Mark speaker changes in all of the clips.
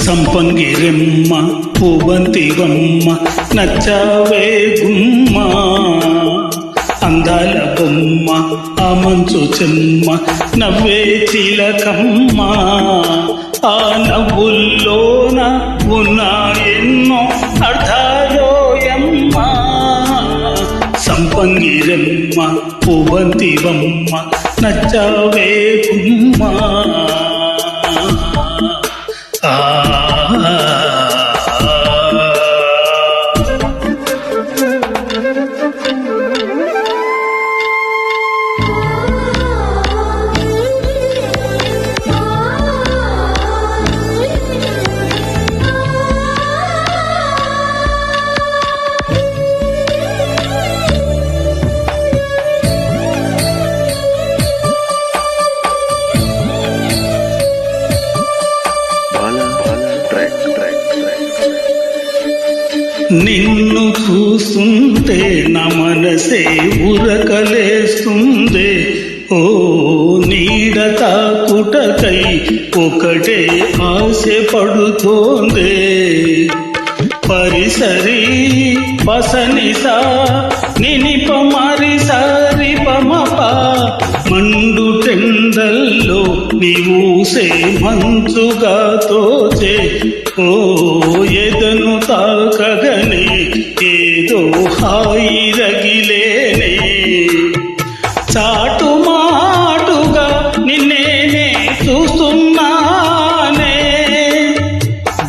Speaker 1: సంపంగిరెమ్మ పువ్వంతివమ్మ నచ్చావే గుమ్మ అందాల బొమ్మ ఆ మంచు చెమ్మ నవ్వే చిలకమ్మ ఆ నవ్వుల్లోన ఉన్న ఎన్నో అర్థాలోయమ్మ సంపంగిరెమ్మ పువ్వంతివమ్మ నచ్చావే గుమ్మ నిన్ను చూస్తుంటే నా మనసే ఉరకలేస్తుంది ఓ నీడ తాకుటకై ఒకటే ఆశ పడుతోంది పరిసరి పసనిసా నినిప మరి సారి పమప మండు టెండల్లో నీవూసే మంచుగా తోచే ఓ ఎదను తాకగనే ఏదో హాయి రగిలేనే చాటు మాటుగా నిన్నేనే చూస్తున్నానే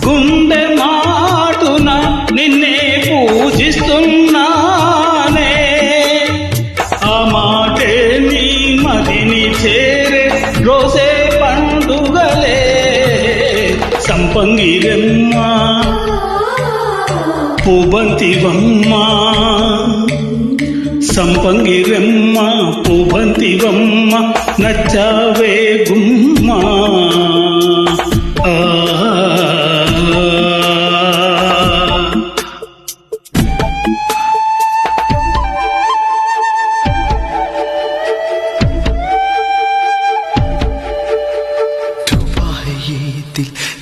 Speaker 1: గుండె మాటున నిన్నే పూజిస్తున్నానే ఆ మాటే నీ మదిని చేరే రోజే పండుగలే సంపంగిరెమ్మ పువ్వంతివమ్మ సంపంగిరెమ్మ పువ్వంతివమ్మ నచ్చావే గుమ్మ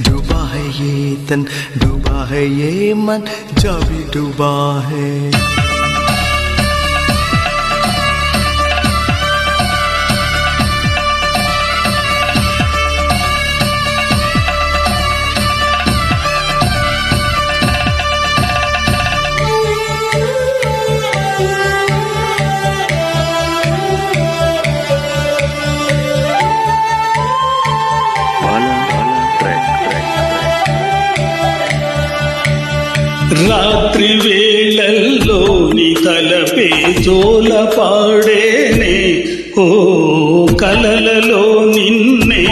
Speaker 2: डूबा है ये तन डूबा है ये मन जब भी डूबा है
Speaker 1: రాత్రి వేళల్లో నీ తలపే జోల పాడేనే ఓ కలలలో నిన్నే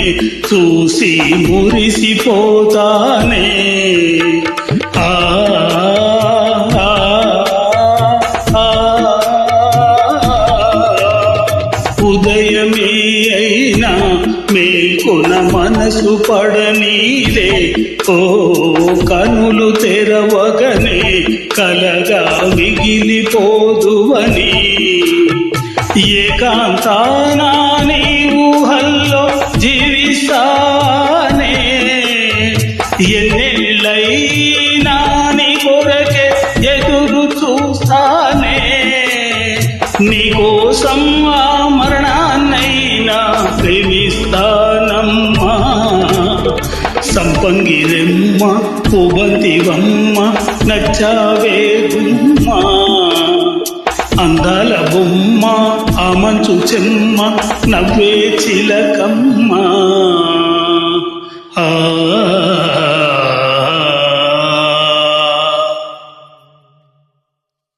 Speaker 1: చూసి మురిసిపోతానే ఉదయమే అయినా మేల్కొన మనసు పడనీదే ఓ కనులు తెరవగనే కలగా మిగిలిపోదువని ఏకాంతానా నీ ఊహల్లో జీవిస్తానే ఎన్నెళ్ళైనా నీ కొరకే ఎదురు చూస్తానే నీకోసం ఆ మరణాన్నైనా ప్రేమిస్తానమ్మా సంపంగిరెమ్మ పువ్వంతివమ్మ నచ్చావే గుమ్మ అందాల బొమ్మ ఆ మంచు చెమ్మ నవ్వే చిలకమ్మ